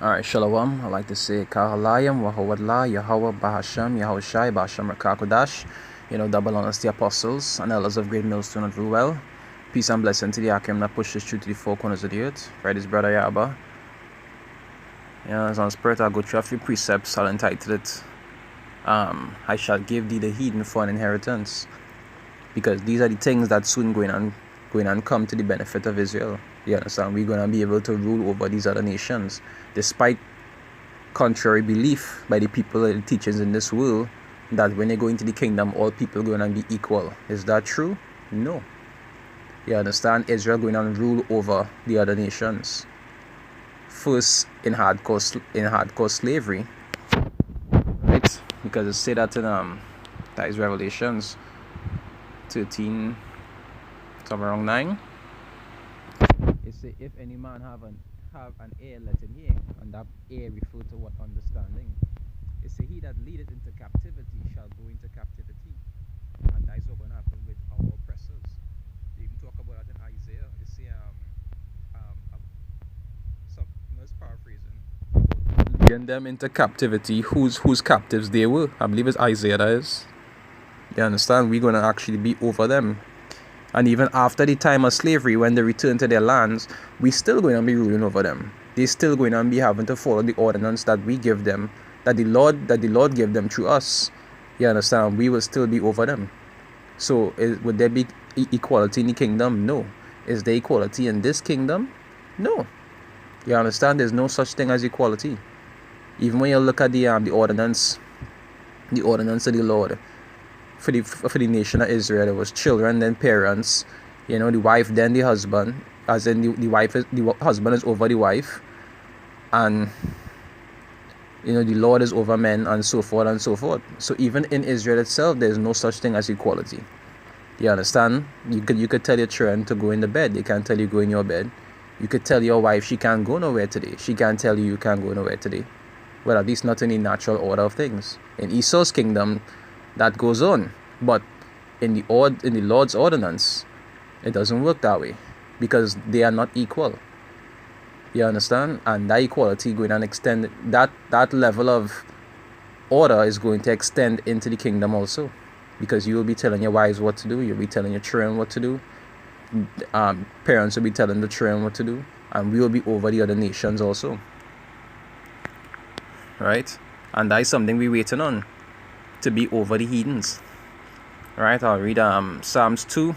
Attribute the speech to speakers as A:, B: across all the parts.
A: Alright, Shalom. I like to say Kahalayam, Wahawadla, Yahweh, Bahasham, Yahushai, Bahasham, Rakakodash. Double honors the apostles and elders of Great Millstone and Ruel. Peace and blessing to the Akim that pushes through to the four corners of the earth. Right, his brother Yaba. As on spirit, I'll go through a few precepts. I'll entitle it, I shall give thee the heathen for an inheritance. Because these are the things that soon going and come to the benefit of Israel. You understand? We're going to be able to rule over these other nations, despite contrary belief by the people and the teachers in this world that when they go into the kingdom, all people are going to be equal. Is that true? No. You understand? Israel going to rule over the other nations. First in hardcore slavery, right? Because it say that in that is Revelations 13, somewhere around 9. It say, if any man have an ear, let him hear. And that ear refer to what? Understanding. It say, he that leadeth into captivity shall go into captivity. And that is what going to happen with our oppressors. You can talk about that in Isaiah. It say, let's paraphrasing. Leading them into captivity. Whose captives they were? I believe it's Isaiah that is. You understand? We're going to actually be over them. And even after the time of slavery, when they return to their lands, we still going to be ruling over them. They're still going to be having to follow the ordinance that we give them, that the Lord gave them through us. You understand? We will still be over them. So would there be equality in the kingdom? No. Is there equality in this kingdom? No. You understand? There's no such thing as equality. Even when you look at the ordinance of the Lord. For the nation of Israel, it was children, then parents, the wife, then the husband, as in the husband is over the wife, and the Lord is over men, and so forth and so forth. So even in Israel itself, there's no such thing as equality. You understand? You could tell your children to go in the bed, they can't tell you go in your bed. You could tell your wife she can't go nowhere today, she can't tell you can't go nowhere today. Well, at least not in the natural order of things. In Esau's kingdom, that goes on, but in the Lord's ordinance, it doesn't work that way, because they are not equal. You understand? And that equality going to extend, that level of order is going to extend into the kingdom also, because you will be telling your wives what to do, you'll be telling your children what to do, parents will be telling the children what to do, and we will be over the other nations also, right? And that is something we're waiting on, to be over the heathens. Right, I'll read Psalms 2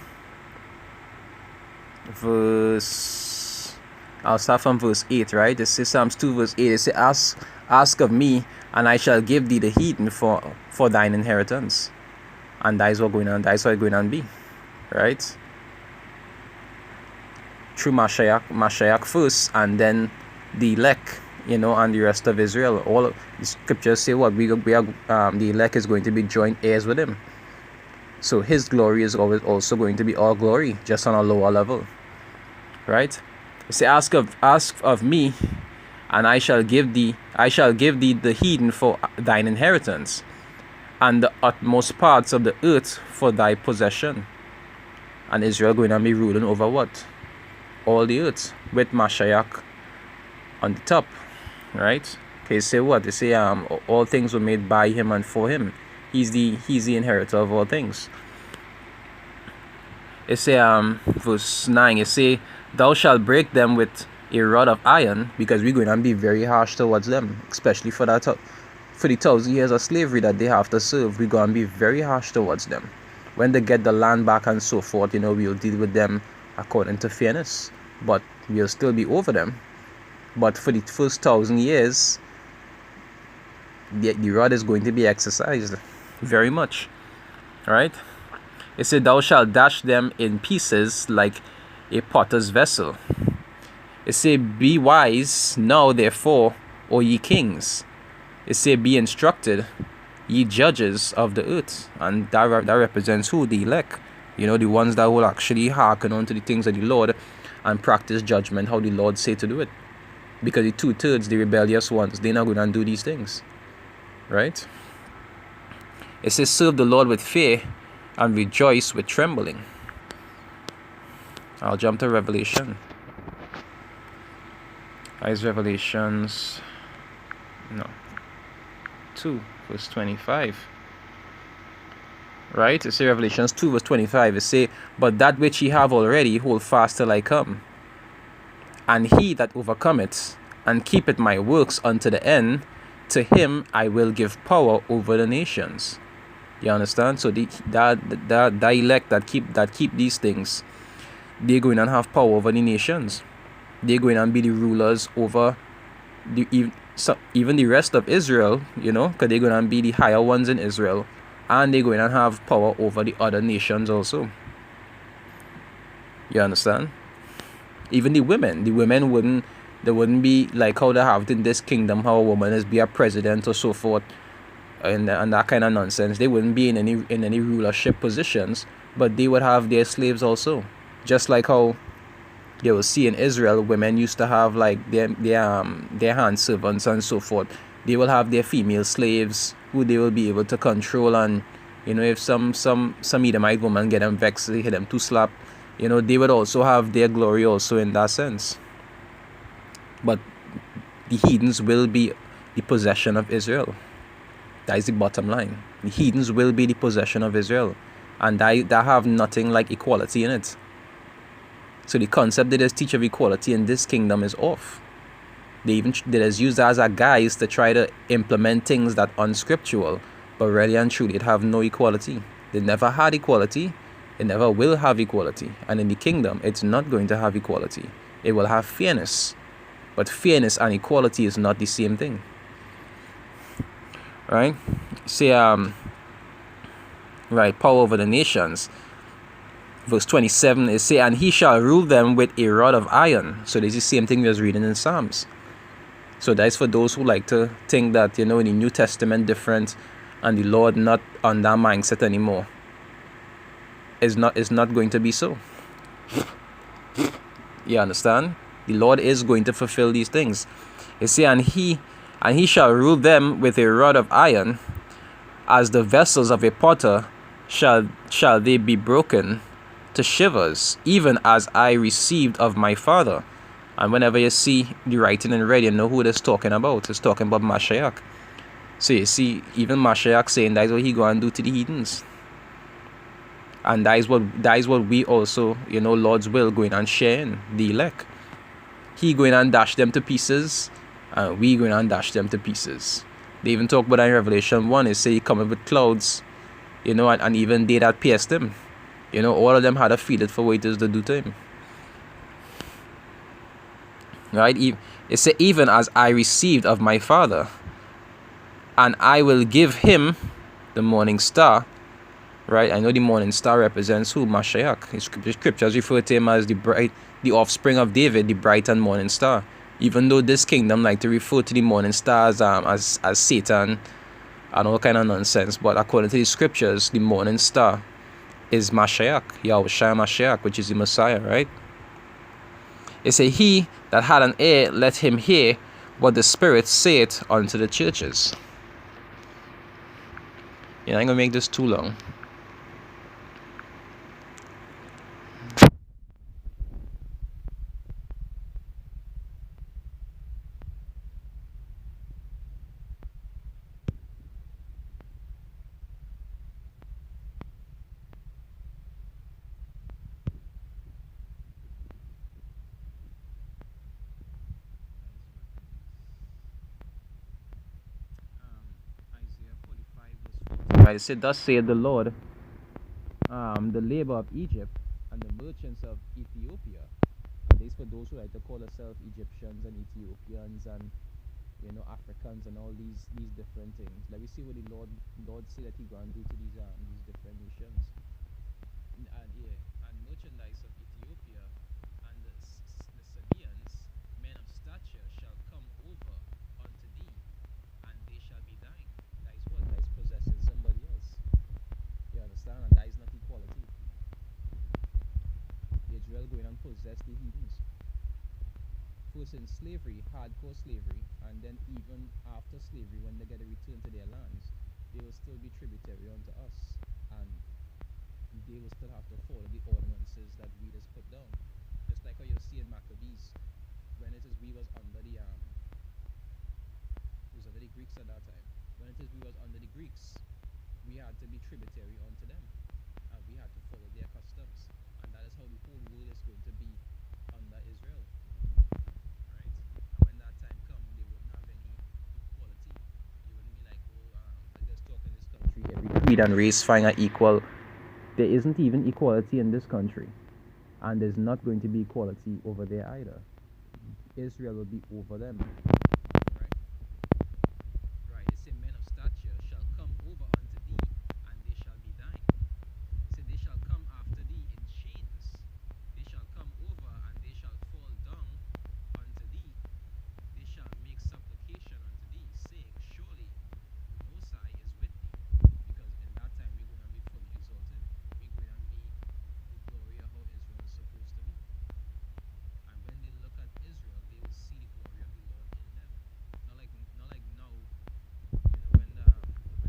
A: I'll start from verse 8, right? It says Psalms 2 verse 8, it says, ask of me, and I shall give thee the heathen for thine inheritance. And that is what going on, that is what it's going on be, right? Through Mashiach first, and then the elect, and the rest of Israel. All of the scriptures say what? We are the elect is going to be joint heirs with him. So his glory is always also going to be our glory, just on a lower level, right? Say, ask of me, and I shall give thee the heathen for thine inheritance, and the utmost parts of the earth for thy possession. And Israel going to be ruling over what? All the earth, with Mashiach on the top, right? Okay, say what? They say all things were made by him and for him. He's the inheritor of all things. It say verse 9, it say, thou shalt break them with a rod of iron, because we're going to be very harsh towards them, especially for the 1,000 years of slavery that they have to serve. We're going to be very harsh towards them. When they get the land back and so forth, we'll deal with them according to fairness, but we'll still be over them. But for the first 1,000 years, the rod is going to be exercised very much, right? It said, thou shalt dash them in pieces like a potter's vessel. It say, be wise now therefore, O ye kings. It say, be instructed, ye judges of the earth. And that represents who? The elect, the ones that will actually hearken unto the things of the Lord and practice judgment how the Lord say to do it. Because the 2/3, the rebellious ones, they're not going to do these things, right? It says, serve the Lord with fear and rejoice with trembling. I'll jump to Revelation. Revelations No. 2 verse 25. Right? It's Revelations 2 verse 25. It say, but that which ye have already hold fast till I come. And he that overcometh and keepeth my works unto the end, to him I will give power over the nations. You understand? So the elect that keep these things, they're going to have power over the nations. They're going to be the rulers over even the rest of Israel, because they're going to be the higher ones in Israel, and they're going to have power over the other nations also. You understand? Even the women wouldn't be like how they have it in this kingdom, how a woman is be a president or so forth, and that kind of nonsense. They wouldn't be in any rulership positions, but they would have their slaves also, just like how you will see in Israel, women used to have like their hand servants and so forth. They will have their female slaves who they will be able to control, and if some Edomite woman get them vexed, they hit them to slap, they would also have their glory also in that sense. But the heathens will be the possession of Israel. That is the bottom line. The heathens will be the possession of Israel, and that have nothing like equality in it. So the concept that is teach of equality in this kingdom is off. They just use that as a guise to try to implement things that are unscriptural, but really and truly it have no equality. They never had equality. It never will have equality. And in the kingdom, it's not going to have equality. It will have fairness. But fairness and equality is not the same thing. Right? Say, right, power over the nations. Verse 27 is say, and he shall rule them with a rod of iron. So this is the same thing we was reading in Psalms. So that's for those who like to think that, in the New Testament different and the Lord not on that mindset anymore. It's not going to be so. You understand? The Lord is going to fulfill these things. It say, and he shall rule them with a rod of iron, as the vessels of a potter shall they be broken to shivers, even as I received of my Father. And whenever you see the writing in red, you know who it is talking about. It's talking about Mashiach. So you see, even Mashiach saying that is what he going to do to the heathens. And that is what we also, Lord's will, going and share in, the elect. He going and dash them to pieces, and we going and dash them to pieces. They even talk about that in Revelation 1, it say he coming with clouds, and even they that pierced him. All of them had a feel it for what it is to do to him. Right? It say, even as I received of my Father, and I will give him the morning star. Right? I know the morning star represents who? Mashiach. The scriptures refer to him as the offspring of David, the bright and morning star. Even though this kingdom like to refer to the morning stars as Satan and all kind of nonsense, but according to the scriptures, the morning star is Mashiach, Yahushua Mashiach, which is the Messiah, right? It say, he that had an ear, let him hear what the Spirit saith unto the churches. I ain't gonna make this too long. Right, it said, thus saith the Lord, the labor of Egypt and the merchants of Ethiopia. And this for those who like to call themselves Egyptians and Ethiopians and Africans and all these different things. Let me see what the Lord said that he going to do to these different nations. And merchandise of Ethiopia and the Sabaeans, men of stature, shall come over unto thee, and they shall be thine. That is what? That is possessing somebody else. You understand? And that is not equality. Israel going and possess the heathens. First in slavery, hardcore slavery, and then even after slavery, when they get a return to their lands, they will still be tributary unto us, and they will still have to follow the ordinances that we just put down. Just like how you see in Maccabees, when it is we was under the Greeks at that time. When it is we was under the Greeks, we had to be tributary unto them, and we had to follow their customs, and that is how the whole world is going to be under Israel, right? And when that time comes, they wouldn't have any equality. They wouldn't be like, oh, let's talk in this country, every creed and race fine are equal. There isn't even equality in this country, and there's not going to be equality over there either. Israel will be over them. Right? Right. It says, men of stature shall come over unto thee, and they shall be thine. It says, they shall come after thee in chains. They shall come over, and they shall fall down unto thee. They shall make supplication unto thee, saying, surely the Most High is with thee. Because in that time we're going to be fully exalted. We're going to be the glory of how Israel is supposed to be. And when they look at Israel, they will see the glory of the Lord in them. Not like now, when the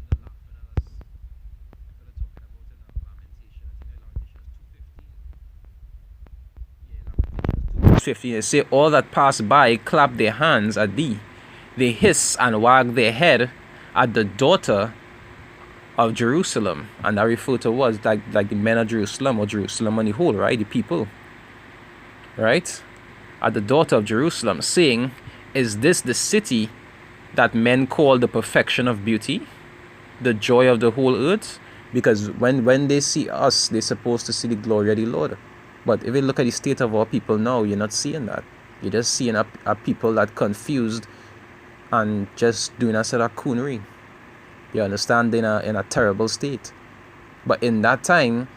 A: when I was talking about in Lamentation, I think Lamentation 2:15. Yeah, Lamentation 2:15. It say, all that pass by clap their hands at thee. They hiss and wag their head at the daughter of Jerusalem. And that refer to was like the men of Jerusalem, or Jerusalem on the whole, right? The people. Right? At the daughter of Jerusalem, saying, is this the city that men call the perfection of beauty, the joy of the whole earth? Because when they see us, they're supposed to see the glory of the Lord. But if you look at the state of our people now, you're not seeing that. You're just seeing a people that confused and just doing a sort of coonery. You understand? In a terrible state. But in that time,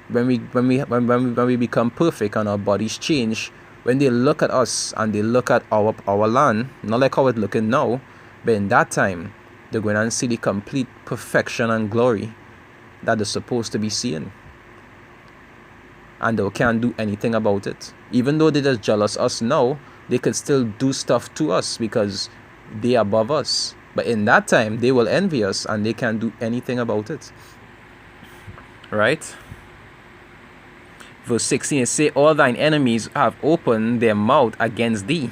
A: when we become perfect and our bodies change, when they look at us and they look at our land, not like how it's looking now, but in that time, they're going to see the complete perfection and glory that they're supposed to be seeing. And they can't do anything about it. Even though they just jealous us now, they could still do stuff to us because they're above us. But in that time, they will envy us and they can't do anything about it. Right? Verse 16, it say, all thine enemies have opened their mouth against thee.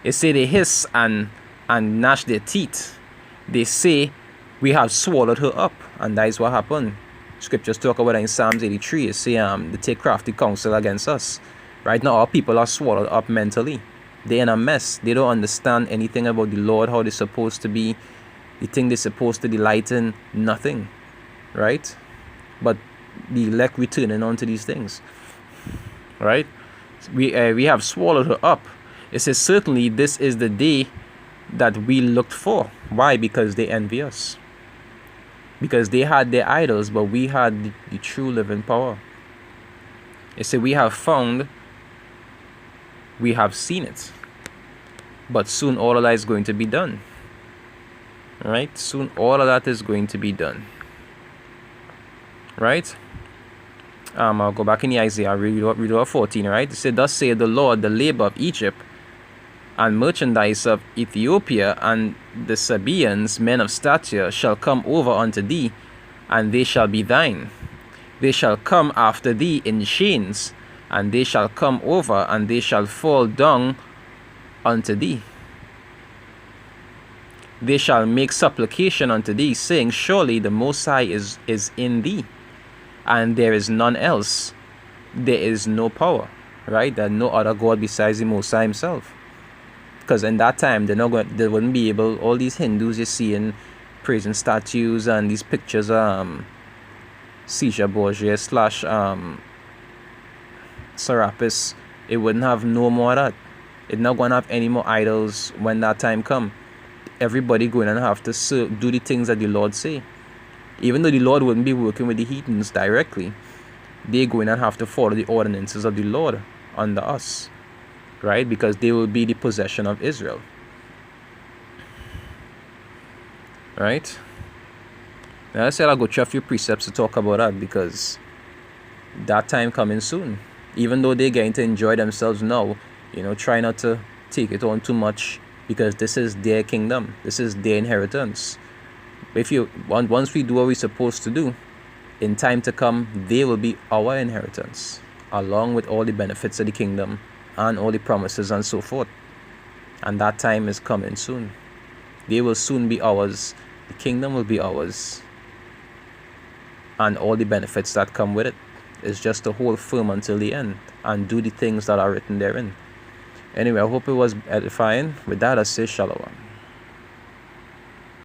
A: It say they hiss and gnash their teeth. They say, we have swallowed her up. And that is what happened. Scriptures talk about it in Psalms 83. It say, they take crafty counsel against us. Right now, our people are swallowed up mentally. They're in a mess. They don't understand anything about the Lord, how they're supposed to be. They think they're supposed to delight in nothing. Right? But the elect returning onto these things. Right? We have swallowed her up. It says, certainly this is the day that we looked for. Why? Because they envy us. Because they had their idols, but we had the true living power. It said, we have found, we have seen it. But soon all of that is going to be done. Right? Soon all of that is going to be done. Right? I'll go back in the Isaiah, read over 14, right? It said, thus saith the Lord, the labor of Egypt and merchandise of Ethiopia and the Sabaeans, men of stature, shall come over unto thee, and they shall be thine. They shall come after thee in chains, and they shall come over, and they shall fall down unto thee. They shall make supplication unto thee, saying, surely the Most High is in thee, and there is none else. There is no power, right? There no other God besides the Most High himself. Because in that time, they wouldn't be able, all these Hindus you see in praising statues and these pictures of Caesar Borgia / Serapis, it wouldn't have no more of that. It's not going to have any more idols when that time come. Everybody going to have to do the things that the Lord say. Even though the Lord wouldn't be working with the heathens directly, they're going to have to follow the ordinances of the Lord under us. Right? Because they will be the possession of Israel. Right? Now I said I'll go through a few precepts to talk about that, because that time coming soon. Even though they're getting to enjoy themselves now, try not to take it on too much, because this is their kingdom. This is their inheritance. Once we do what we're supposed to do, in time to come, they will be our inheritance, along with all the benefits of the kingdom and all the promises and so forth. And that time is coming soon. They will soon be ours. The kingdom will be ours. And all the benefits that come with it is just to hold firm until the end and do the things that are written therein. Anyway, I hope it was edifying. With that, I say shalom.